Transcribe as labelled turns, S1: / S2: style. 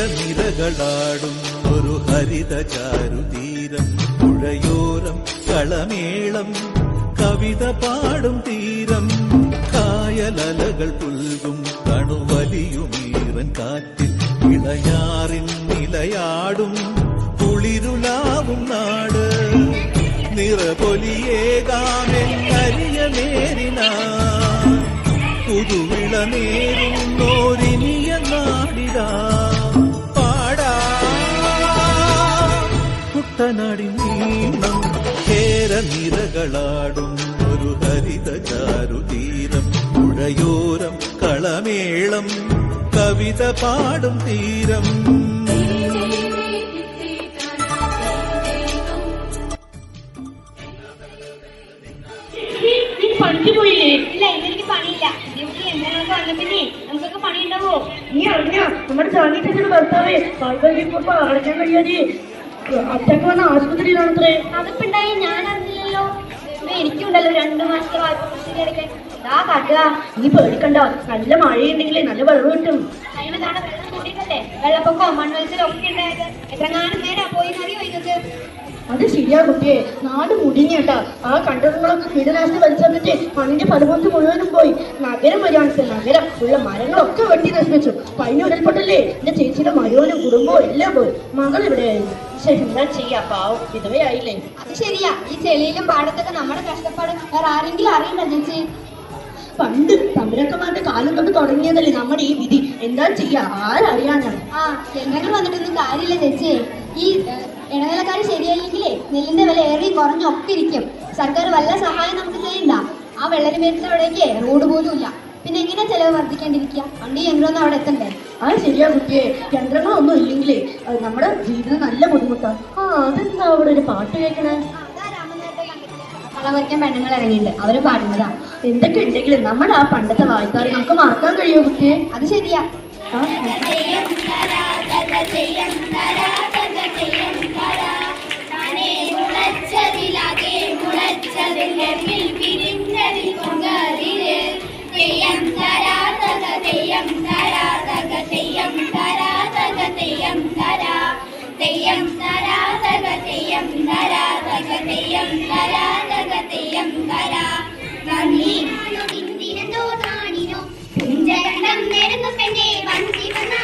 S1: കേരനിരകളാടും ഒരു ഹരിത ചാരുതീരം, പുഴയോരം കളമേളം കവിത പാടും തീരം, കായലലകൾ പുൽകും കണുവലിയുമീറൻ കാറ്റിൽ ഇളയാറിൻ നിലയാടും കുളിരുലാവും നാട്, നിറപൊലിയേകാമെന്നരിയ നേരിന പുതുവിള നേരുന്നോരിനിയ നാടിടാ പാടാ കുട്ടനാടിൻ നീണം. കേരനിരകളാടും ഒരു ഹരിത ചാരുതീരം, പുഴയോരം കളമേളം കവിത പാടും തീരം.
S2: പണിക്ക് പോയില്ലേ?
S3: ഇല്ല, ഇന്നെനിക്ക് പണിയില്ല. എന്തെങ്കിലും വന്നപ്പിന്നെ നമുക്കൊക്കെ പണിയുണ്ടാവോ?
S2: നീ അറിഞ്ഞ നമ്മുടെ ചാനീറ്റേച്ചിയുടെ ഭർത്താവേ പാൽപ്പരിപ്പോ അടയ്ക്കാൻ കഴിയാതെ അച്ഛക്ക് വന്ന ആശുപത്രിയിലാണത്രേ.
S3: അതിപ്പുണ്ടായി ഞാൻ അറിഞ്ഞില്ലല്ലോ. എനിക്കുണ്ടല്ലോ 2 മാസത്തെ വായ്പ അടയ്ക്കാൻ. ഇതാ കാട്ടുക.
S2: നീ പേടിക്കണ്ട, നല്ല മഴയുണ്ടെങ്കിലേ നല്ല വെള്ളം കിട്ടും.
S3: അതിനതാണ് വെള്ളം കൂട്ടിയിട്ടല്ലേ വെള്ളപ്പൊക്കോ മണ്വൽസലോ ഒക്കെ ഉണ്ടായത്. എത്രങ്ങാനും നേരാ പോയി അറിയോ ഇതൊക്കെ?
S2: അത് ശരിയാ കുട്ടിയെ, നാട് മുടിഞ്ഞേട്ടാ. ആ കണ്ടങ്ങളൊക്കെ കീടനാശിനി വലിച്ചെന്നിട്ട് മണ്ണിന്റെ ഫലമൊത്ത് മുഴുവനും പോയി. നഗരം വരികയാണ്, നഗരം ഉള്ള മരങ്ങളൊക്കെ വെട്ടി നശിപ്പിച്ചു. കഴിഞ്ഞ ഉടൽപ്പെട്ടല്ലേ എന്റെ ചേച്ചിയുടെ മരുവനും കുടുംബവും എല്ലാം പോയി. മകൾ എവിടെയായിരുന്നു? ശരി, എന്താ ചെയ്യാ, പാവം വിധവയായില്ലേ.
S3: അത് ശരിയാ. ഈ ചെളിയിലും പാടത്തൊക്കെ നമ്മുടെ കഷ്ടപ്പാട് വേറെ ആരെങ്കിലും അറിയണ്ട ചേച്ചി?
S2: പണ്ട് തമ്പുരക്കന്മാരുടെ കാലം കൊണ്ട് തുടങ്ങിയതല്ലേ നമ്മുടെ ഈ വിധി. എന്താ ചെയ്യാ, ആരറിയാനാ?
S3: ആ ജനങ്ങൾ വന്നിട്ടൊന്നും കാര്യമില്ല ചേച്ചി. ഈ ഇടനിലക്കാർ ശരിയല്ലെങ്കിലേ നെല്ലിന്റെ വില ഏറി കുറഞ്ഞൊക്കെ ഇരിക്കും. സർക്കാർ വല്ല സഹായം നമുക്ക് ചെയ്യണ്ട. ആ വെള്ളരി മേരത്തിലവിടേക്ക് റോഡ് പോലും ഇല്ല. പിന്നെ എങ്ങനെ ചെലവ് വർദ്ധിക്കാണ്ടിരിക്കുക? വണ്ടി യന്ത്രമൊന്നും അവിടെ എത്തണ്ടേ?
S2: ആ ശരിയാ കുട്ടിയെ, യന്ത്രങ്ങളൊന്നും ഇല്ലെങ്കിലേ നമ്മുടെ ജീവിതം നല്ല ബുദ്ധിമുട്ടാണ്. ആ അതെന്താ അവിടെ ഒരു പാട്ട് കേൾക്കണേ?
S3: കളം വരയ്ക്കാൻ പെണ്ണുങ്ങൾ ഇറങ്ങിയിട്ടുണ്ട്, അവര് പാടുന്നതാ.
S2: എന്തൊക്കെ ഉണ്ടെങ്കിലും നമ്മുടെ ആ പണ്ടത്തെ വായ്പാട് നമുക്ക് മറക്കാൻ കഴിയുമോ കുട്ടിയെ?
S3: അത് ശരിയാ.
S4: ോ താണിനോ കുഞ്ചകണ്ഠം നേരുന്നു പെണ്ണെ വഞ്ചി വന്ന